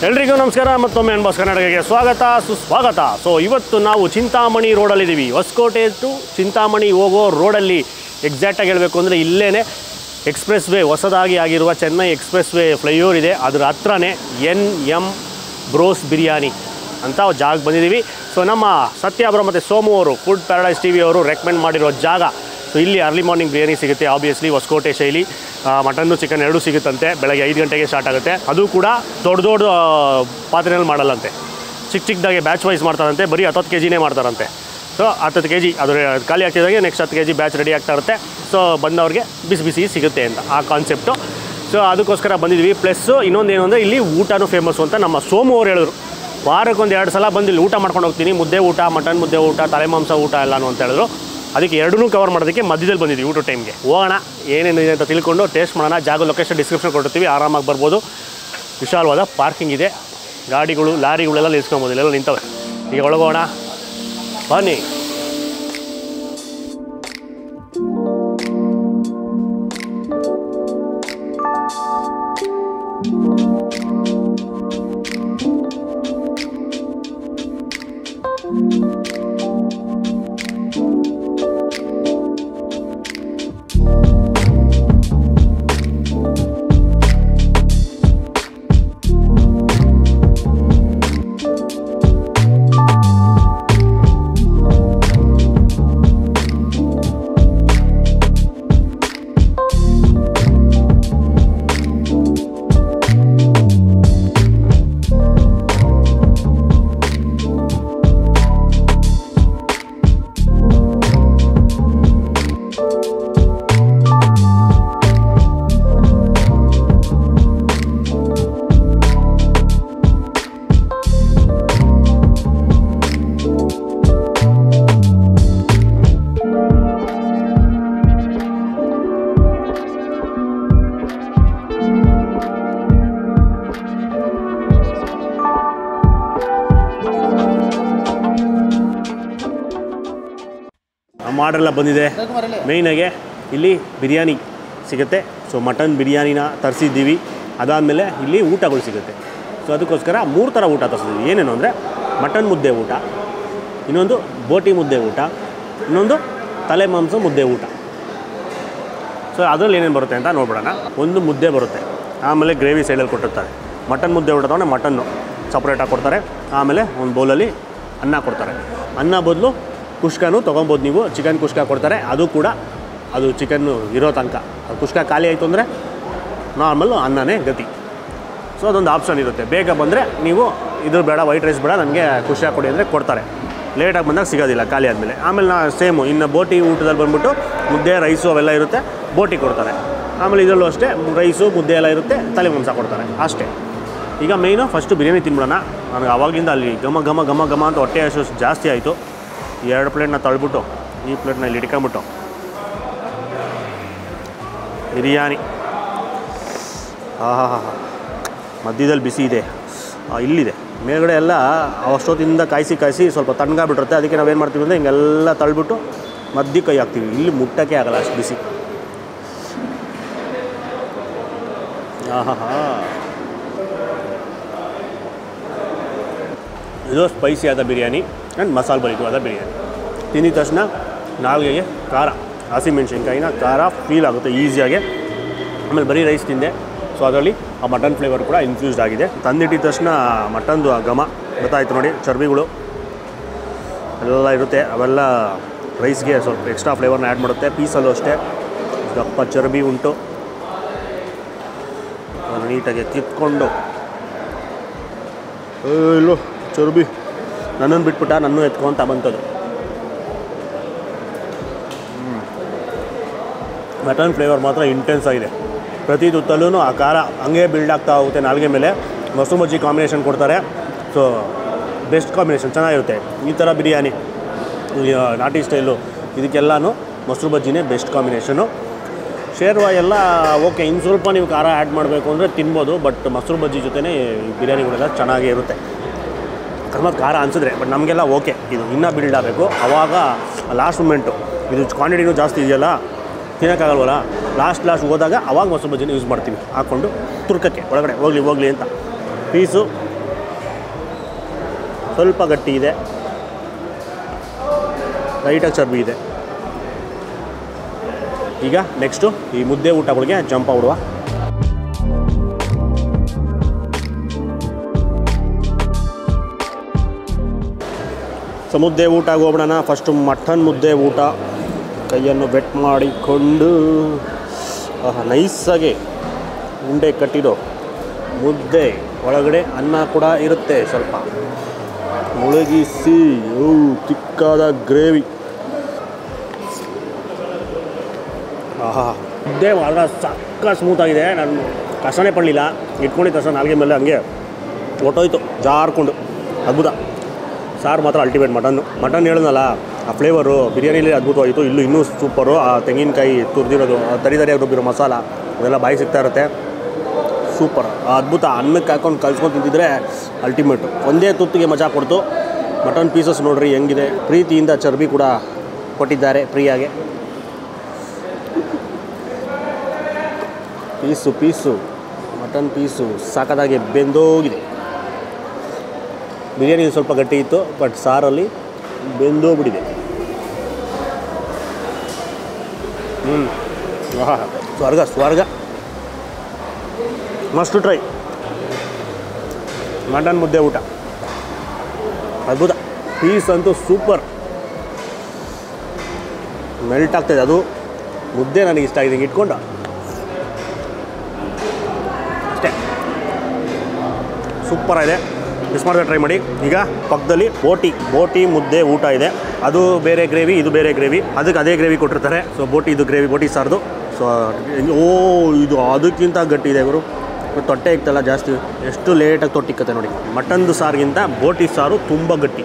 ಎಲ್ರಿಗೂ ನಮಸ್ಕಾರ ಮತ್ತೊಮ್ಮೆ ಅನ್ಬಾಸ್ ಕರ್ನಾಟಕಕ್ಕೆ ಸ್ವಾಗತ ಸುಸ್ವಾಗತ. ಸೊ ಇವತ್ತು ನಾವು ಚಿಂತಾಮಣಿ ರೋಡಲ್ಲಿದ್ದೀವಿ. ಹೊಸಕೋಟೆ ಟು ಚಿಂತಾಮಣಿ ಹೋಗೋ ರೋಡಲ್ಲಿ ಎಕ್ಸಾಕ್ಟಾಗಿ ಹೇಳಬೇಕು ಅಂದರೆ ಇಲ್ಲೇ ಎಕ್ಸ್ಪ್ರೆಸ್ ವೇ ಹೊಸದಾಗಿ ಆಗಿರುವ ಚೆನ್ನೈ ಎಕ್ಸ್ಪ್ರೆಸ್ ವೇ ಫ್ಲೈಓವರ್ ಇದೆ. ಅದರ ಹತ್ರನೇ NM ಬ್ರೋಸ್ ಬಿರಿಯಾನಿ ಅಂತ ಜಾಗ ಬಂದಿದ್ದೀವಿ. ಸೊ ನಮ್ಮ ಸತ್ಯ ಬ್ರೋ ಮತ್ತು ಸೋಮು ಅವರು ಫುಡ್ ಪ್ಯಾರಡೈಸ್ TV ಅವರು ರೆಕಮೆಂಡ್ ಮಾಡಿರೋ ಜಾಗ. ಸೊ ಇಲ್ಲಿ ಅರ್ಲಿ ಮಾರ್ನಿಂಗ್ ಬಿರಿಯಾನಿ ಸಿಗುತ್ತೆ. ಆಬ್ವಿಯಸ್ಲಿ ಹೊಸಕೋಟೆ ಶೈಲಿ ಮಟನ್ನು ಚಿಕನ್ ಎರಡೂ ಸಿಗುತ್ತಂತೆ. ಬೆಳಗ್ಗೆ 5 ಗಂಟೆಗೆ ಸ್ಟಾರ್ಟ್ ಆಗುತ್ತೆ. ಅದು ಕೂಡ ದೊಡ್ಡ ಪಾತ್ರೆಯಲ್ಲಿ ಮಾಡಲ್ಲಂತೆ, ಚಿಕ್ಕದಾಗೆ ಬ್ಯಾಚ್ ವೈಸ್ ಮಾಡ್ತಾರಂತೆ. ಬರೀ 10 kg ಮಾಡ್ತಾರಂತೆ. ಸೊ 10 kg ಅದು ಖಾಲಿ ಆಗ್ತಿದ್ದಾಗೆ ನೆಕ್ಸ್ಟ್ 10 kg ಬ್ಯಾಚ್ ರೆಡಿ ಆಗ್ತಾ ಇರುತ್ತೆ. ಸೊ ಬಂದವ್ರಿಗೆ ಬಿಸಿ ಸಿಗುತ್ತೆ ಅಂತ ಆ ಕಾನ್ಸೆಪ್ಟು. ಸೊ ಅದಕ್ಕೋಸ್ಕರ ಬಂದಿದ್ವಿ. ಪ್ಲಸ್ಸು ಇನ್ನೊಂದೇನು ಅಂದರೆ ಇಲ್ಲಿ ಊಟನೂ ಫೇಮಸ್ಸು ಅಂತ ನಮ್ಮ ಸೋಮು ಅವ್ರು ಹೇಳಿದ್ರು. ವಾರಕ್ಕೊಂದು 2 ಸಲ ಬಂದು ಇಲ್ಲಿ ಊಟ ಮಾಡ್ಕೊಂಡು ಹೋಗ್ತೀನಿ, ಮುದ್ದೆ ಊಟ, ಮಟನ್ ಮುದ್ದೆ ಊಟ, ತಲೆ ಮಾಂಸ ಊಟ ಎಲ್ಲನೂ ಅಂತ ಹೇಳಿದ್ರು. ಅದಕ್ಕೆ ಎರಡನ್ನೂ ಕವರ್ ಮಾಡೋದಕ್ಕೆ ಮಧ್ಯದಲ್ಲಿ ಬಂದಿದ್ವಿ ಊಟ ಟೈಮ್ಗೆ. ಹೋಗೋಣ ಏನೇನಿದೆ ಅಂತ ತಿಳ್ಕೊಂಡು ಟೇಸ್ಟ್ ಮಾಡೋಣ. ಜಾಗ ಲೊಕೇಶನ್ ಡಿಸ್ಕ್ರಿಪ್ಷನ್ ಕೊಟ್ಟಿರ್ತೀವಿ, ಆರಾಮಾಗಿ ಬರ್ಬೋದು. ವಿಶಾಲವಾದ ಪಾರ್ಕಿಂಗ್ ಇದೆ, ಗಾಡಿಗಳು ಲಾರಿಗಳೆಲ್ಲ ನಿಲ್ಸ್ಕೊಬೋದು, ಇಲ್ಲೆಲ್ಲ ನಿಂತವೆ. ಈಗ ಒಳಗೋಣ ಬನ್ನಿ. ನಮ್ಮ ಆರ್ಡ್ರೆಲ್ಲ ಬಂದಿದೆ. ಮೇಯ್ನಾಗೆ ಇಲ್ಲಿ ಬಿರಿಯಾನಿ ಸಿಗುತ್ತೆ. ಸೊ ಮಟನ್ ಬಿರಿಯಾನಿನ ತರಿಸಿದ್ದೀವಿ. ಅದಾದಮೇಲೆ ಇಲ್ಲಿ ಊಟಗಳು ಸಿಗುತ್ತೆ. ಸೊ ಅದಕ್ಕೋಸ್ಕರ 3 ಥರ ಊಟ ತರಿಸಿದ್ವಿ. ಏನೇನು ಅಂದರೆ ಮಟನ್ ಮುದ್ದೆ ಊಟ, ಇನ್ನೊಂದು ಬೋಟಿ ಮುದ್ದೆ ಊಟ, ಇನ್ನೊಂದು ತಲೆ ಮಾಂಸ ಮುದ್ದೆ ಊಟ. ಸೊ ಅದರಲ್ಲಿ ಏನೇನು ಬರುತ್ತೆ ಅಂತ ನೋಡ್ಬಿಡೋಣ. ಒಂದು ಮುದ್ದೆ ಬರುತ್ತೆ, ಆಮೇಲೆ ಗ್ರೇವಿ ಸೈಡಲ್ಲಿ ಕೊಟ್ಟಿರ್ತಾರೆ. ಮಟನ್ ಮುದ್ದೆ ಊಟ ತೊಗೊಂಡ್ರೆ ಮಟನ್ನು ಸಪ್ರೇಟಾಗಿ ಕೊಡ್ತಾರೆ. ಆಮೇಲೆ ಒಂದು ಬೌಲಲ್ಲಿ ಅನ್ನ ಕೊಡ್ತಾರೆ. ಅನ್ನ ಬದಲು ಕುಷ್ಕನೂ ತೊಗೊಬೋದು ನೀವು. ಚಿಕನ್ ಕುಷ್ಕ ಕೊಡ್ತಾರೆ, ಅದು ಕೂಡ ಅದು ಚಿಕನ್ನು ಇರೋ ತನಕ. ಅದು ಕುಷ್ಕ ಖಾಲಿ ಆಯಿತು ಅಂದರೆ ನಾರ್ಮಲ್ಲು ಅನ್ನನೇ ಗತಿ. ಸೊ ಅದೊಂದು ಆಪ್ಷನ್ ಇರುತ್ತೆ. ಬೇಗ ಬಂದರೆ ನೀವು ಇದು ಬೇಡ, ವೈಟ್ ರೈಸ್ ಬೇಡ, ನನಗೆ ಕುಷ್ಕ ಕೊಡಿ ಅಂದರೆ ಕೊಡ್ತಾರೆ. ಲೇಟಾಗಿ ಬಂದಾಗ ಸಿಗೋದಿಲ್ಲ ಖಾಲಿ ಆದಮೇಲೆ. ಆಮೇಲೆ ಸೇಮು ಇನ್ನು ಬೋಟಿ ಊಟದಲ್ಲಿ ಬಂದುಬಿಟ್ಟು ಮುದ್ದೆ ರೈಸು ಅವೆಲ್ಲ ಇರುತ್ತೆ, ಬೋಟಿ ಕೊಡ್ತಾರೆ. ಆಮೇಲೆ ಇದರಲ್ಲೂ ಅಷ್ಟೇ ರೈಸು ಮುದ್ದೆ ಎಲ್ಲ ಇರುತ್ತೆ, ತಲೆ ಮಾಂಸ ಕೊಡ್ತಾರೆ ಅಷ್ಟೇ. ಈಗ ಮೇಯ್ನು ಫಸ್ಟು ಬಿರಿಯಾನಿ ತಿನ್ಬಿಡೋಣ. ನನಗೆ ಆವಾಗಿಂದ ಅಲ್ಲಿ ಘಮ ಘಮ ಘಮ ಘಮ ಅಂತ ಹೊಟ್ಟೆ ಹಸು ಜಾಸ್ತಿ ಆಯಿತು. 2 ಪ್ಲೇಟ್ನ ತಳ್ಬಿಟ್ಟು ಈ ಪ್ಲೇಟ್ನ ಇಲ್ಲಿ ಇಟ್ಕೊಂಬಿಟ್ಟು ಬಿರಿಯಾನಿ ಮಧ್ಯದಲ್ಲಿ ಬಿಸಿ ಇದೆ, ಇಲ್ಲಿದೆ ಮೇಲ್ಗಡೆ ಎಲ್ಲ ಅಷ್ಟೊತ್ತಿಂದ ಕಾಯಿಸಿ ಸ್ವಲ್ಪ ತಣ್ಣಗಾಗ್ಬಿಟ್ಟಿರುತ್ತೆ. ಅದಕ್ಕೆ ನಾವೇನು ಮಾಡ್ತೀವಿ ಅಂದರೆ ಹಿಂಗೆಲ್ಲ ತಳ್ಬಿಟ್ಟು ಮಧ್ಯೆ ಕೈ ಹಾಕ್ತೀವಿ. ಇಲ್ಲಿ ಮುಟ್ಟಕ್ಕೆ ಆಗಲ್ಲ ಅಷ್ಟು ಬಿಸಿ. ಇದು ಸ್ಪೈಸಿ ಆದ ಬಿರಿಯಾನಿ ಆ್ಯಂಡ್ ಮಸಾಲೆ ಬರಿವಾದ ಬಿರಿಯಾನಿ. ತಿಂದಿದ ತಕ್ಷಣ ನಾಲ್ಗೆಗೆ ಖಾರ, ಹಸಿಮೆಣ್ಸಿನ್ಕಾಯಿನ ಖಾರ ಫೀಲ್ ಆಗುತ್ತೆ ಈಸಿಯಾಗಿ. ಆಮೇಲೆ ಬರೀ ರೈಸ್ ತಿಂದೆ. ಸೊ ಅದರಲ್ಲಿ ಆ ಮಟನ್ ಫ್ಲೇವರ್ ಕೂಡ ಇನ್ಫ್ಯೂಸ್ಡ್ ಆಗಿದೆ. ತಂದಿಟ್ಟಿದ ತಕ್ಷಣ ಮಟನ್ದು ಆ ಘಮ ಗೊತ್ತಾಯಿತು ನೋಡಿ. ಚರ್ಬಿಗಳು ಎಲ್ಲ ಇರುತ್ತೆ, ಅವೆಲ್ಲ ರೈಸ್ಗೆ ಸ್ವಲ್ಪ ಎಕ್ಸ್ಟ್ರಾ ಫ್ಲೇವರ್ನ ಆ್ಯಡ್ ಮಾಡುತ್ತೆ. ಪೀಸಲ್ಲೂ ಅಷ್ಟೇ ದಪ್ಪ ಚರ್ಬಿ ಉಂಟು. ಅದನ್ನು ನೀಟಾಗಿ ಕಿತ್ಕೊಂಡು ಇಲ್ಲೋ ಚರ್ಬಿ ನನ್ನನ್ನು ಬಿಟ್ಬಿಟ್ಟ, ನನ್ನೂ ಎತ್ಕೊಂತ ಬಂತದು. ಮಟನ್ ಫ್ಲೇವರ್ ಮಾತ್ರ ಇಂಟೆನ್ಸ್ ಆಗಿದೆ. ಪ್ರತಿ ತುತ್ತಲ್ಲೂ ಆ ಖಾರ ಹಂಗೆ ಬಿಲ್ಡ್ ಆಗ್ತಾ ಹೋಗುತ್ತೆ ನಾಲ್ಗೆ ಮೇಲೆ. ಮೊಸರು ಬಜ್ಜಿ ಕಾಂಬಿನೇಷನ್ ಕೊಡ್ತಾರೆ. ಸೊ ಬೆಸ್ಟ್ ಕಾಂಬಿನೇಷನ್, ಚೆನ್ನಾಗಿರುತ್ತೆ. ಈ ಥರ ಬಿರಿಯಾನಿ ನಾಟಿ ಸ್ಟೈಲು ಇದಕ್ಕೆಲ್ಲನೂ ಮೊಸರು ಬಜ್ಜಿನೇ ಬೆಸ್ಟ್ ಕಾಂಬಿನೇಷನು. ಶೇರ್ವಾ ಎಲ್ಲ ಓಕೆ, ಇನ್ನು ಸ್ವಲ್ಪ ನೀವು ಖಾರ ಆ್ಯಡ್ ಮಾಡಬೇಕು ಅಂದರೆ ತಿನ್ಬೋದು. ಬಟ್ ಮೊಸರು ಬಜ್ಜಿ ಜೊತೆನೇ ಬಿರಿಯಾನಿಗಳೆಲ್ಲ ಚೆನ್ನಾಗೇ ಇರುತ್ತೆ. ಅಕಸ್ಮಾತ್ ಖಾರ ಅನಿಸಿದ್ರೆ. ಬಟ್ ನಮಗೆಲ್ಲ ಓಕೆ, ಇದು ಇನ್ನೂ ಬಿಲ್ಡ್ ಆಗಬೇಕು. ಆವಾಗ ಲಾಸ್ಟ್ ಮೂಮೆಂಟು ಇದು ಕ್ವಾಂಟಿಟಿನೂ ಜಾಸ್ತಿ ಇದೆಯಲ್ಲ, ತಿನ್ನೋಕ್ಕಾಗಲ್ವಲ್ಲ, ಲಾಸ್ಟ್ ಹೋದಾಗ ಅವಾಗ ಮೊಸರು ಬಜ್ಜಿನ ಯೂಸ್ ಮಾಡ್ತೀವಿ. ಹಾಕ್ಕೊಂಡು ತುರ್ಕಕ್ಕೆ ಒಳಗಡೆ ಹೋಗಲಿ ಅಂತ. ಪೀಸು ಸ್ವಲ್ಪ ಗಟ್ಟಿ ಇದೆ, ಲೈಟಾಗಿ ಚರ್ಬಿ ಇದೆ. ಈಗ ನೆಕ್ಸ್ಟು ಈ ಮುದ್ದೆ ಊಟಗಳಿಗೆ ಜಂಪ್ ಆಡುವ. ಸೊ ಮುದ್ದೆ ಊಟಕ್ಕೆ ಹೋಗೋಣ. ಫಸ್ಟು ಮಟನ್ ಮುದ್ದೆ ಊಟ. ಕೈಯನ್ನು ಬೆಟ್ ಮಾಡಿಕೊಂಡು ನೈಸಾಗಿ ಉಂಡೆ ಕಟ್ಟಿರೋ ಮುದ್ದೆ ಒಳಗಡೆ ಅನ್ನ ಕೂಡ ಇರುತ್ತೆ, ಸ್ವಲ್ಪ ಮುಳುಗಿಸಿ ತಿಕ್ಕಾದ ಗ್ರೇವಿ. ಮುದ್ದೆ ಮಾತ್ರ ಸಕ್ಕ ಸ್ಮೂತಾಗಿದೆ. ನಾನು ಕಸನೇ ಪಡಲಿಲ್ಲ, ಇಟ್ಕೊಂಡಿದ್ದ ಕಸ ನಾಲ್ಗೆ ಮೇಲೆ ಹಂಗೆ ಹೊಟ್ಟೋಯ್ತು ಜಾರ್ಕೊಂಡು. ಅದ್ಭುತ. ಸಾರು ಮಾತ್ರ ಅಲ್ಟಿಮೇಟ್. ಮಟನ್ ಹೇಳಿದ್ನಲ್ಲ, ಆ ಫ್ಲೇವರು ಬಿರಿಯಾನಿಲಿ ಅದ್ಭುತವಾಯಿತು. ಇನ್ನೂ ಸೂಪರು. ಆ ತೆಂಗಿನಕಾಯಿ ತುರಿದಿರೋದು, ತರಿಯಾಗಿ ರುಬ್ಬಿರೋ ಮಸಾಲ ಅದೆಲ್ಲ ಬಾಯಿ ಸಿಗ್ತಾ ಇರುತ್ತೆ. ಸೂಪರ್, ಅದ್ಭುತ. ಅನ್ನಕ್ಕೆ ಹಾಕೊಂಡು ಕಲ್ಸ್ಕೊಂಡು ತಿಂತಿದ್ರೆ ಅಲ್ಟಿಮೇಟು. ಒಂದೇ ತುತ್ತಿಗೆ ಮಜಾ ಕೊಡ್ತು. ಮಟನ್ ಪೀಸಸ್ ನೋಡ್ರಿ ಹೆಂಗಿದೆ. ಪ್ರೀತಿಯಿಂದ ಚರ್ಬಿ ಕೂಡ ಕೊಟ್ಟಿದ್ದಾರೆ ಫ್ರೀಯಾಗೆ. ಪೀಸು ಮಟನ್ ಪೀಸು ಸಾಕಾದಾಗೆ ಬೆಂದೋಗಿದೆ. ಬಿರಿಯಾನಿ ಸ್ವಲ್ಪ ಗಟ್ಟಿ ಇತ್ತು, ಬಟ್ ಸಾರಲ್ಲಿ ಬೆಂದೋಗ್ಬಿಟ್ಟಿದೆ. ಸ್ವರ್ಗ. ಮಸ್ಟ್ ಟ್ರೈ ಮಟನ್ ಮುದ್ದೆ ಊಟ. ಅದ್ಭುತ. ಪೀಸ್ ಅಂತೂ ಸೂಪರ್, ಮೆಲ್ಟ್ ಆಗ್ತಾಯಿದೆ. ಅದು ಮುದ್ದೆ ನನಗೆ ಇಷ್ಟ ಆಗಿದೆ. ಇಟ್ಕೊಂಡು ಅಷ್ಟೇ, ಸೂಪರಾಗಿದೆ. ಮಿಸ್ ಮಾಡಿದ್ರೆ ಟ್ರೈ ಮಾಡಿ. ಈಗ ಪಕ್ಕದಲ್ಲಿ ಬೋಟಿ ಮುದ್ದೆ ಊಟ ಇದೆ. ಅದು ಬೇರೆ ಗ್ರೇವಿ, ಇದು ಬೇರೆ ಗ್ರೇವಿ. ಅದಕ್ಕೆ ಅದೇ ಗ್ರೇವಿ ಕೊಟ್ಟಿರ್ತಾರೆ. ಸೊ ಇದು ಗ್ರೇವಿ ಬೋಟಿ ಸಾರ್ದು. ಸೊ ಇದು ಅದಕ್ಕಿಂತ ಗಟ್ಟಿ ಇದೆ ಗುರು. ತೊಟ್ಟೆ ಇತ್ತಲ್ಲ ಜಾಸ್ತಿ, ಎಷ್ಟು ಲೇಟಾಗಿ ತೊಟ್ಟಿಕ್ಕತ್ತೆ ನೋಡಿ. ಮಟನ್ದು ಸಾರಿಗಿಂತ ಬೋಟಿ ಸಾರು ತುಂಬ ಗಟ್ಟಿ.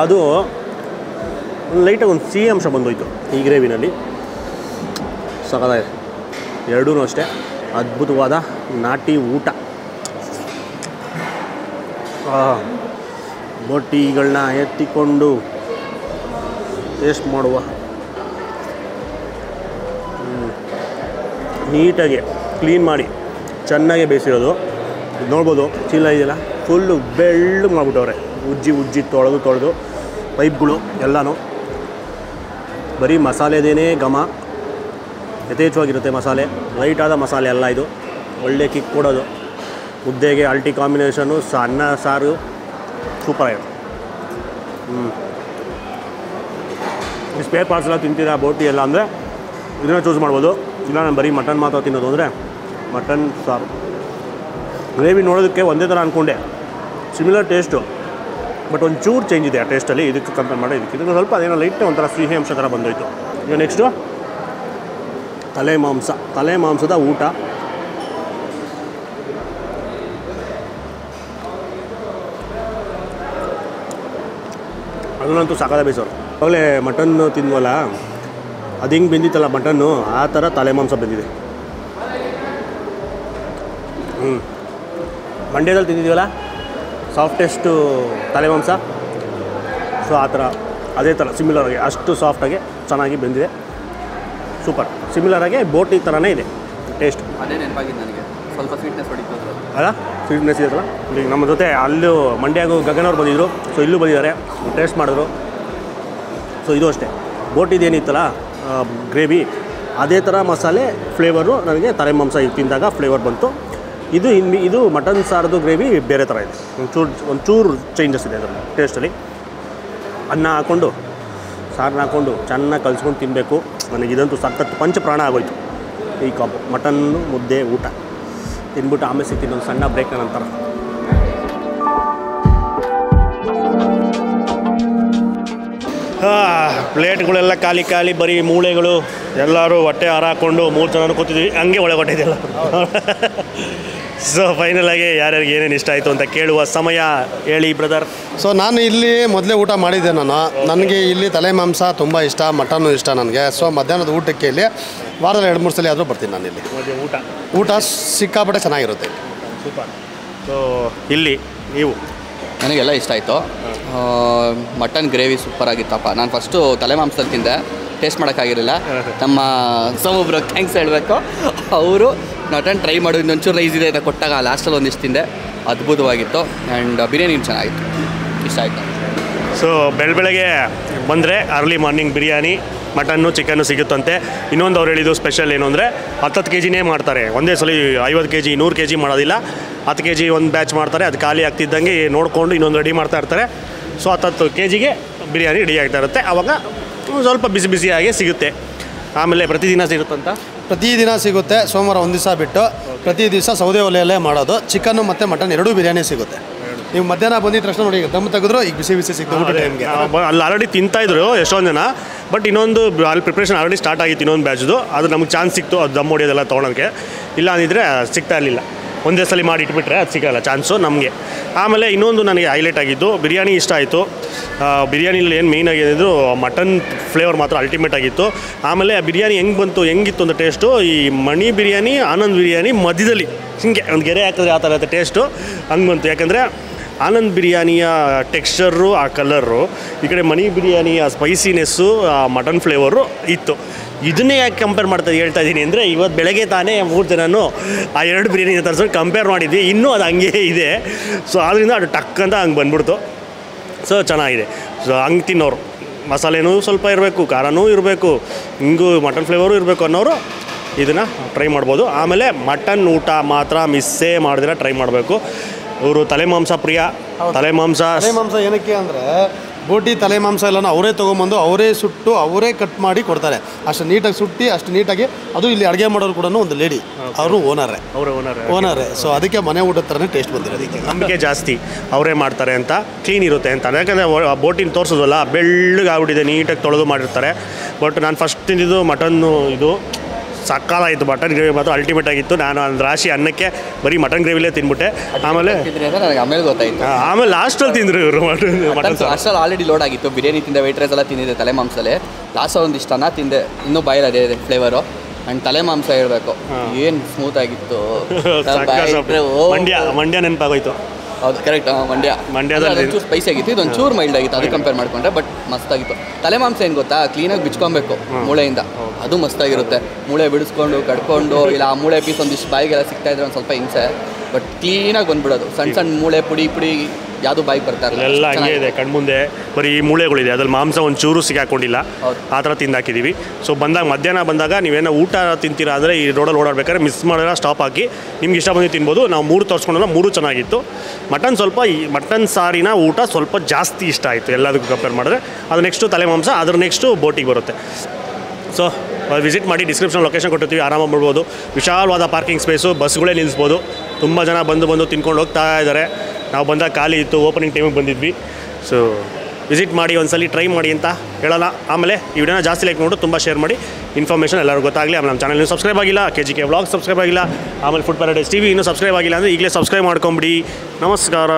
ಅದು ಲೈಟಾಗಿ ಒಂದು ಸಿಹಿ ಅಂಶ ಬಂದೋಯ್ತು ಈ ಗ್ರೇವಿನಲ್ಲಿ. ಸಖತ್ತಾಗಿದೆ. ಎರಡೂ ಅಷ್ಟೇ ಅದ್ಭುತವಾದ ನಾಟಿ ಊಟ. ಬೋಟಿಗಳನ್ನ ಎತ್ತಿಕೊಂಡು ಟೇಸ್ಟ್ ಮಾಡುವ. ನೀಟಾಗಿ ಕ್ಲೀನ್ ಮಾಡಿ ಚೆನ್ನಾಗಿ ಬೇಯಿಸಿರೋದು. ನೋಡ್ಬೋದು, ಚೀಲ ಇದೆಯಲ್ಲ ಫುಲ್ಲು ಬೆಳ್ಳಗೆ ಮಾಡಿಬಿಟ್ಟವ್ರೆ. ಉಜ್ಜಿ ತೊಳೆದು ಪೈಪ್ಗಳು ಎಲ್ಲನೂ. ಬರೀ ಮಸಾಲೆದೇನೇ ಘಮ, ಯಥೇಚ್ಛವಾಗಿರುತ್ತೆ ಮಸಾಲೆ. ಲೈಟಾದ ಮಸಾಲೆ ಎಲ್ಲ ಇದು. ಒಳ್ಳೆ ಕಿಕ್ ಕೊಡೋದು. ಮುದ್ದೆಗೆ ಅಲ್ಟಿ ಕಾಂಬಿನೇಷನ್ನು. ಅನ್ನ ಸಾರು ಸೂಪರಾಗಿದೆ. ಈ ಸ್ಪೇರ್ ಪಾರ್ಟ್ಸ್ ಎಲ್ಲ ತಿಂತೀರಾ ಬೋಟಿ ಎಲ್ಲ ಅಂದರೆ ಇದನ್ನ ಚೂಸ್ ಮಾಡ್ಬೋದು. ಇಲ್ಲ ನಾನು ಬರೀ ಮಟನ್ ಮಾತ್ರ ತಿನ್ನೋದು ಅಂದರೆ ಮಟನ್ ಸಾರು. ಗ್ರೇವಿ ನೋಡೋದಕ್ಕೆ ಒಂದೇ ಥರ ಅಂದ್ಕೊಂಡೆ, ಸಿಮಿಲರ್ ಟೇಸ್ಟು, ಬಟ್ ಒಂದು ಚೂರು ಚೇಂಜ್ ಇದೆ ಆ ಟೇಸ್ಟಲ್ಲಿ. ಇದಕ್ಕೆ ಕಂಪೇರ್ ಮಾಡಿ ಇದಕ್ಕೆ ಸ್ವಲ್ಪ ಅದೇನೋ ಲೈಟ್ ಒಂಥರ ಸಿಹಿ ಅಂಶ ಥರ ಬಂದೋಯ್ತು. ಈಗ ನೆಕ್ಸ್ಟು ತಲೆ ಮಾಂಸದ ಊಟ. ಅದನ್ನಂತೂ ಸಾಕಾದ ಬೇಯಿಸೋರು. ಆವಾಗಲೇ ಮಟನ್ನು ತಿಂದ್ವಲ್ಲ, ಅದು ಹಿಂಗೆ ಬೆಂದಿತ್ತಲ್ಲ ಮಟನ್ನು, ಆ ಥರ ತಲೆ ಮಾಂಸ ಬೆಂದಿದೆ. ಮಂಡ್ಯದಲ್ಲಿ ತಿಂದಿದ್ದೀವಲ್ಲ ಸಾಫ್ಟೆಸ್ಟು ತಲೆ ಮಾಂಸ. ಸೊ ಆ ಥರ ಅದೇ ಥರ ಸಿಮಿಲರಾಗಿ ಅಷ್ಟು ಸಾಫ್ಟಾಗಿ ಚೆನ್ನಾಗಿ ಬೆಂದಿದೆ. ಸೂಪರ್. ಸಿಮಿಲರಾಗಿ ಬೋಟಿ ಥರನೇ ಇದೆ ಟೇಸ್ಟ್. ಅದೇ ನೆನಪಾಗಿದೆ ನನಗೆ, ಸ್ವಲ್ಪ ಸ್ವೀಟ್ನೆಸ್ ಹೊಡಿತು ಅಲ್ಲ, ಸ್ವೀಟ್ನೆಸ್ ಇದೆಯಲ್ಲ. ಈಗ ನಮ್ಮ ಜೊತೆ ಅಲ್ಲೂ ಮಂಡ್ಯಗೂ ಗಗನವ್ರು ಬಂದಿದ್ದರು. ಸೊ ಇಲ್ಲೂ ಬಂದಿದ್ದಾರೆ, ಟೇಸ್ಟ್ ಮಾಡಿದ್ರು. ಸೊ ಇದು ಅಷ್ಟೇ, ಬೋಟಿದು ಏನಿತ್ತಲ್ಲ ಗ್ರೇವಿ, ಅದೇ ಥರ ಮಸಾಲೆ ಫ್ಲೇವರು ನನಗೆ ತಲೆ ಮಾಂಸ ತಿಂದಾಗ ಫ್ಲೇವರ್ ಬಂತು. ಇದು ಮಟನ್ ಸಾರದು ಗ್ರೇವಿ ಬೇರೆ ಥರ ಇದೆ. ಒಂಚೂರು ಚೇಂಜಸ್ ಇದೆ ಅದರಲ್ಲಿ ಟೇಸ್ಟಲ್ಲಿ. ಅನ್ನ ಹಾಕ್ಕೊಂಡು ಸಾರನ್ನ ಹಾಕ್ಕೊಂಡು ಚೆನ್ನಾಗಿ ಕಲಿಸ್ಕೊಂಡು ತಿನ್ನಬೇಕು. ನನಗಿದಂತೂ ಸಖತ್ ಪಂಚಪ್ರಾಣ ಆಗೋಯ್ತು ಈ ಕಾಂಬೋ. ಮಟನ್ನು ಮುದ್ದೆ ಊಟ ತಿಂದ್ಬಿಟ್ಟು ಆಮೇಲೆ ಸಿಗ್ತೀನಿ ಒಂದು ಸಣ್ಣ ಬ್ರೇಕ್ನ ನಂತರ. ಪ್ಲೇಟ್ಗಳೆಲ್ಲ ಖಾಲಿ, ಬರೀ ಮೂಳೆಗಳು. ಎಲ್ಲರೂ ಹೊಟ್ಟೆ ಹಾರ ಹಾಕ್ಕೊಂಡು 3 ಜನ ಕೂತಿದ್ವಿ, ಹಂಗೆ ಒಳಗೆ ಹೊಟ್ಟೆದೆಲ್ಲ. ಸೊ ಫೈನಲಾಗಿ ಯಾರ್ಯಾರಿಗೆ ಏನೇನು ಇಷ್ಟ ಆಯಿತು ಅಂತ ಕೇಳುವ ಸಮಯ. ಹೇಳಿ ಬ್ರದರ್. ಸೊ ನಾನು ಇಲ್ಲಿ ಮೊದಲೇ ಊಟ ಮಾಡಿದ್ದೆ. ನನಗೆ ಇಲ್ಲಿ ತಲೆ ಮಾಂಸ ತುಂಬ ಇಷ್ಟ, ಮಟನ್ನು ಇಷ್ಟ ನನಗೆ. ಸೊ ಮಧ್ಯಾಹ್ನದ ಊಟಕ್ಕೆ ಇಲ್ಲಿ ವಾರದಲ್ಲಿ 2-3 ಸಲ ಆದರೂ ಬರ್ತೀನಿ ನಾನು ಇಲ್ಲಿ. ಊಟ ಸಿಕ್ಕಾಪಟ್ಟೆ ಚೆನ್ನಾಗಿರುತ್ತೆ. ಸೂಪರ್. ಸೊ ಇಲ್ಲಿ ನೀವು? ನನಗೆಲ್ಲ ಇಷ್ಟ ಆಯಿತು. ಮಟನ್ ಗ್ರೇವಿ ಸೂಪರ್ ಆಗಿತ್ತಪ್ಪ. ನಾನು ಫಸ್ಟು ತಲೆ ಮಾಂಸದಲ್ಲಿ ತಿಂದೆ, ಟೇಸ್ಟ್ ಮಾಡೋಕ್ಕಾಗಿರಲಿಲ್ಲ. ನಮ್ಮ ಒಬ್ಬರು ಥ್ಯಾಂಕ್ಸ್ ಹೇಳಬೇಕು. ಅವರು ಮಟನ್ ಟ್ರೈ ಮಾಡೋದು ಇನ್ನೊಂಚೂರು ರೈಸ್ ಇದೆ ಅಂತ ಕೊಟ್ಟಾಗ ಲಾಸ್ಟಲ್ಲಿ ಒಂದಿಷ್ಟು ತಿಂದೆ, ಅದ್ಭುತವಾಗಿತ್ತು. ಆ್ಯಂಡ್ ಬಿರಿಯಾನಿ ಚೆನ್ನಾಗಿತ್ತು, ಇಷ್ಟ ಆಯಿತು. ಸೊ ಬೆಳಗ್ಗೆ ಬಂದರೆ early morning biryani, mutton, chicken ಸಿಗುತ್ತಂತೆ. ಇನ್ನೊಂದು ಅವ್ರು ಹೇಳಿದ್ದು ಸ್ಪೆಷಲ್ ಏನು ಅಂದರೆ 10 kg ಮಾಡ್ತಾರೆ, ಒಂದೇ ಸಲ 50 kg 100 kg ಮಾಡೋದಿಲ್ಲ. 10 kg ಒಂದು ಬ್ಯಾಚ್ ಮಾಡ್ತಾರೆ, ಅದು ಖಾಲಿ ಆಗ್ತಿದ್ದಂಗೆ ನೋಡಿಕೊಂಡು ಇನ್ನೊಂದು ರೆಡಿ ಮಾಡ್ತಾ ಇರ್ತಾರೆ. ಸೊ 10 kgಗೆ ಬಿರಿಯಾನಿ ರೆಡಿ ಆಗ್ತಾ ಇರುತ್ತೆ. ಆವಾಗ ಸ್ವಲ್ಪ ಬಿಸಿ ಬಿಸಿಯಾಗಿ ಸಿಗುತ್ತೆ. ಆಮೇಲೆ ಪ್ರತಿದಿನ ಸಿಗುತ್ತಂತ, ಪ್ರತಿದಿನ ಸಿಗುತ್ತೆ. ಸೋಮವಾರ ಒಂದು ದಿವಸ ಬಿಟ್ಟು ಪ್ರತಿ ದಿವಸ ಸೌದೆ ಒಲೆಯಲ್ಲೇ ಮಾಡೋದು. ಚಿಕನ್ನು ಮತ್ತು ಮಟನ್ ಎರಡೂ ಬಿರಿಯಾನಿ ಸಿಗುತ್ತೆ. ನೀವು ಮಧ್ಯಾಹ್ನ ಬಂದಿದ್ದ ತಕ್ಷಣ ನೋಡಿ, ದಮ್ ತೆಗೆದ್ರು ಈಗ ಬಿಸಿ ಬಿಸಿ ಸಿಗ್ತದೆ ಊಟ ಟೈಮ್ಗೆ. ಅಲ್ಲಿ ಆಲ್ರೆಡಿ ತಿಂತಾಯಿದ್ರು ಎಷ್ಟೊಂದು ಜನ, ಬಟ್ ಇನ್ನೊಂದು ಅಲ್ಲಿ ಪ್ರಿಪ್ರೇಷನ್ ಆಲ್ರೆಡಿ ಸ್ಟಾರ್ಟ್ ಆಗಿತ್ತು ಇನ್ನೊಂದು ಬ್ಯಾಚ್ದು. ಅದು ನಮಗೆ ಚಾನ್ಸ್ ಸಿಕ್ತು, ಅದು ದಮ್ ಹೊಡಿಯೋದೆಲ್ಲ ತೊಗೊಳೋಕ್ಕೆ. ಇಲ್ಲ ಅಂದಿದ್ರೆ ಸಿಗ್ತಾ ಇರಲಿಲ್ಲ. ಒಂದೇ ಸಲ ಮಾಡಿ ಇಟ್ಬಿಟ್ರೆ ಅದು ಸಿಗೋಲ್ಲ ಚಾನ್ಸು ನಮಗೆ. ಆಮೇಲೆ ಇನ್ನೊಂದು ನನಗೆ ಹೈಲೈಟ್ ಆಗಿದ್ದು ಬಿರಿಯಾನಿ ಇಷ್ಟ ಆಯಿತು. ಬಿರಿಯಾನಿಲಿ ಏನು ಮೇಯ್ನ್ ಆಗಿದ್ದು ಮಟನ್ ಫ್ಲೇವರ್ ಮಾತ್ರ ಅಲ್ಟಿಮೇಟ್ ಆಗಿತ್ತು. ಆಮೇಲೆ ಬಿರಿಯಾನಿ ಹೆಂಗಿತ್ತು ಅಂತ ಟೇಸ್ಟು, ಈ ಮಣಿ ಬಿರಿಯಾನಿ ಆನಂದ್ ಬಿರಿಯಾನಿ ಮಧ್ಯದಲ್ಲಿ ಹಿಂಗೆ ಒಂದು ಗೆರೆ ಹಾಕಿದ್ರೆ ಆ ಥರ ಇರುತ್ತೆ ಟೇಸ್ಟು, ಹಂಗೆ ಬಂತು. ಯಾಕಂದರೆ ಆನಂದ್ ಬಿರಿಯಾನಿಯ ಟೆಕ್ಸ್ಚರು, ಆ ಕಲರು, ಈ ಕಡೆ ಮಣಿ ಬಿರಿಯಾನಿಯ ಸ್ಪೈಸಿನೆಸ್ಸು, ಆ ಮಟನ್ ಫ್ಲೇವರು ಇತ್ತು. ಇದನ್ನೇ ಯಾಕೆ ಕಂಪೇರ್ ಹೇಳ್ತಾ ಇದ್ದೀನಿ ಅಂದರೆ, ಇವತ್ತು ಬೆಳಗ್ಗೆ ತಾನೇ 3 ಜನನು ಆ 2 ಬಿರಿಯಾನಿ ತರಿಸ್ಕೊಂಡು ಕಂಪೇರ್ ಮಾಡಿದ್ವಿ. ಇನ್ನೂ ಅದು ಹಂಗೆ ಇದೆ. ಸೊ ಆದ್ದರಿಂದ ಅದು ಟಕ್ ಅಂತ ಹಂಗೆ ಬಂದ್ಬಿಡ್ತು. ಸೊ ಚೆನ್ನಾಗಿದೆ. ಸೊ ಹಂಗೆ ತಿನ್ನೋರು ಮಸಾಲೆನೂ ಸ್ವಲ್ಪ ಇರಬೇಕು, ಖಾರನೂ ಇರಬೇಕು, ಹಿಂಗೂ ಮಟನ್ ಫ್ಲೇವರು ಇರಬೇಕು ಅನ್ನೋರು ಇದನ್ನು ಟ್ರೈ ಮಾಡ್ಬೋದು. ಆಮೇಲೆ ಮಟನ್ ಊಟ ಮಾತ್ರ ಮಿಸ್ಸೇ ಮಾಡಿದ್ರೆ ಟ್ರೈ ಮಾಡಬೇಕು. ಇವರು ತಲೆ ಮಾಂಸ ಪ್ರಿಯ. ತಲೆ ಮಾಂಸ ಏನಕ್ಕೆ ಅಂದರೆ, ಬೋಟಿ ತಲೆ ಮಾಂಸ ಎಲ್ಲನೂ ಅವರೇ ತೊಗೊಂಬಂದು ಅವರೇ ಸುಟ್ಟು ಅವರೇ ಕಟ್ ಮಾಡಿ ಕೊಡ್ತಾರೆ. ಅಷ್ಟು ನೀಟಾಗಿ ಸುಟ್ಟು ಅಷ್ಟು ನೀಟಾಗಿ. ಅದು ಇಲ್ಲಿ ಅಡುಗೆ ಮಾಡೋರು ಕೂಡ ಒಂದು ಲೇಡಿ, ಅವರು ಓನರೇ. ಸೊ ಅದಕ್ಕೆ ಮನೆ ಊಟದ ಥರನೇ ಟೇಸ್ಟ್ ಬಂದಿರೋದಕ್ಕೆ ನಂಬಿಕೆ ಜಾಸ್ತಿ, ಅವರೇ ಮಾಡ್ತಾರೆ ಅಂತ, ಕ್ಲೀನ್ ಇರುತ್ತೆ ಅಂತ. ಯಾಕಂದರೆ ಬೋಟಿನ ತೋರಿಸೋದಲ್ಲ, ಬೆಳ್ಳಗಾಗ್ಬಿಟ್ಟಿದೆ, ನೀಟಾಗಿ ತೊಳೆದು ಮಾಡಿರ್ತಾರೆ. ಬಟ್ ನಾನು ಫಸ್ಟ್ ತಿಂದಿದ್ದು ಮಟನ್ನು, ಇದು ಸಕ್ಕತ್ತಾಯಿತು. ಮಟನ್ ಗ್ರೇವಿ ಮಾತ್ರ ಅಲ್ಟಿಮೇಟ್ ಆಗಿತ್ತು. ನಾನು ಒಂದು ರಾಶಿ ಅನ್ನಕ್ಕೆ ಬರೀ ಮಟನ್ ಗ್ರೇವಿಲೇ ತಿಂದ್ಬಿಟ್ಟೆ. ಆಮೇಲೆ ಗೊತ್ತಾಯಿತು. ಆಮೇಲೆ ಲಾಸ್ಟಲ್ಲಿ ತಿಂದರು ಇವರು ಮಟನ್. ಲಾಸ್ಟಲ್ಲಿ ಆಲ್ರೆಡಿ ಲೋಡ್ ಆಗಿತ್ತು. ಬಿರಿಯಾನಿ ತಿಂದೆ, ವೈಟ್ ರೈಸ್ ಎಲ್ಲ ತಿಂದಿದೆ, ತಲೆ ಮಾಂಸಲ್ಲೇ ಲಾಸ್ಟಲ್ಲಿ ಒಂದಿಷ್ಟು ಅನ್ನ ತಿಂದೆ, ಇನ್ನೂ ಬಾಯಲ್ಲಿ ಅದೇ ಇದೆ ಫ್ಲೇವರು. ಆ್ಯಂಡ್ ತಲೆ ಮಾಂಸ ಹೇಳ್ಬೇಕು, ಏನು ಸ್ಮೂತ್ ಆಗಿತ್ತು. ಮಂಡ್ಯ ನೆನಪಾಗೋಯ್ತು. ಹೌದು, ಕರೆಕ್ಟ್. ಮಂಡ್ಯದಲ್ಲಿ ಒಂಚೂರು ಸ್ಪೈಸಿ ಆಗಿತ್ತು, ಇದು ಒಂಚೂರು ಮೈಲ್ಡ್ ಆಗಿತ್ತು. ಅದು ಕಂಪೇರ್ ಮಾಡ್ಕೊಂಡ್ರೆ ಬಟ್ ಮಸ್ತಾಗಿತ್ತು. ತಲೆ ಮಾಂಸ ಏನು ಗೊತ್ತಾ, ಕ್ಲೀನಾಗಿ ಬಿಚ್ಕೊಬೇಕು ಮೂಳೆಯಿಂದ, ಅದು ಮಸ್ತಾಗಿರುತ್ತೆ. ಮೂಳೆ ಬಿಡಿಸ್ಕೊಂಡು ಕಡ್ಕೊಂಡು, ಇಲ್ಲ ಆ ಮೂಳೆ ಪೀಸ್ ಒಂದಿಷ್ಟು ಬಾಯಿಗೆಲ್ಲ ಸಿಗ್ತಾಯಿದ್ರೆ ಒಂದು ಸ್ವಲ್ಪ ಹಿಂಸೆ. ಬಟ್ ಕ್ಲೀನಾಗಿ ಬಂದ್ಬಿಡೋದು. ಸಣ್ಣ ಮೂಳೆ ಪುಡಿ ಯಾವುದು ಬಾಯಿಗೆ ಬರ್ತಾರೆ ಎಲ್ಲ ಹಂಗೆ ಇದೆ ಕಣ್ಮುಂದೆ. ಬರೀ ಈ ಮೂಳೆಗಳಿದೆ, ಅದ್ರಲ್ಲಿ ಮಾಂಸ ಒಂದು ಚೂರು ಸಿಗಾಕೊಂಡಿಲ್ಲ, ಆ ಥರ ತಿಂದಾಕಿದ್ದೀವಿ. ಸೊ ಮಧ್ಯಾಹ್ನ ಬಂದಾಗ ನೀವೇನೋ ಊಟ ತಿಂತೀರಾ ಅಂದರೆ ಈ ರೋಡಲ್ಲಿ ಓಡಾಡ್ಬೇಕಾದ್ರೆ ಮಿಸ್ ಮಾಡಿದ್ರೆ ಸ್ಟಾಪ್ ಹಾಕಿ ನಿಮ್ಗೆ ಇಷ್ಟ ಬಂದು ತಿನ್ಬೋದು. ನಾವು 3 ತೋರಿಸ್ಕೊಂಡಲ್ಲ, 3 ಚೆನ್ನಾಗಿತ್ತು. ಮಟನ್ ಸಾರಿನ ಊಟ ಸ್ವಲ್ಪ ಜಾಸ್ತಿ ಇಷ್ಟ ಆಯಿತು ಎಲ್ಲದಕ್ಕೂ ಕಂಪೇರ್ ಮಾಡಿದ್ರೆ. ಅದು ನೆಕ್ಸ್ಟು ತಲೆ ಮಾಂಸ, ಅದ್ರ ನೆಕ್ಸ್ಟು ಬೋಟಿಗೆ ಬರುತ್ತೆ. ಸೊ ವಿಸಿಟ್ ಮಾಡಿ, ಡಿಸ್ಕ್ರಿಪ್ಷನ್ ಲೊಕೇಶನ್ ಕೊಟ್ಟಿರ್ತೀವಿ, ಆರಾಮಾಗಿ ಮಾಡ್ಬೋದು. ವಿಶಾಲವಾದ ಪಾರ್ಕಿಂಗ್ ಸ್ಪೇಸು, ಬಸ್ಗಳೇ ನಿಲ್ಲಿಸ್ಬೋದು. ತುಂಬ ಜನ ಬಂದು ತಿನ್ಕೊಂಡು ಹೋಗ್ತಾ ಇದ್ದಾರೆ. ನಾವು ಬಂದಾಗ ಖಾಲಿ ಇತ್ತು, ಓಪನಿಂಗ್ ಟೈಮಿಗೆ ಬಂದಿದ್ವಿ. ಸೊ ವಿಸಿಟ್ ಮಾಡಿ, ಒಂದ್ಸಲಿ ಟ್ರೈ ಮಾಡಿ ಅಂತ ಹೇಳೋಲ್ಲ. ಆಮೇಲೆ ಈ ವಿಡಿಯೋನ ಜಾಸ್ತಿ ಲೈಕ್ ಮಾಡಿ ತುಂಬ ಶೇರ್ ಮಾಡಿ, ಇನ್ಫಾರ್ಮೇಷನ್ ಎಲ್ಲರಿಗೂ ಗೊತ್ತಾಗಲಿ. ಆಮೇಲೆ ನಮ್ಮ ಚಾನಲ್ ಸಬ್ಸ್ಕ್ರೈಬ್ ಆಗಿಲ್ಲ, KGK ವ್ಲಾಗ್ ಸಬ್ಸ್ಕ್ರೈಬ್ ಆಗಿಲ್ಲ, ಆಮೇಲೆ ಫುಡ್ ಪ್ಯಾರಡೈಸ್ TV ಇನ್ನೂ ಸಬ್ಸ್ಕ್ರೈಬ್ ಆಗಿಲ್ಲ ಅಂದರೆ ಈಗಲೇ ಸಬ್ಸ್ಕ್ರೈಬ್ ಮಾಡ್ಕೊಂಬಿಡಿ. ನಮಸ್ಕಾರ.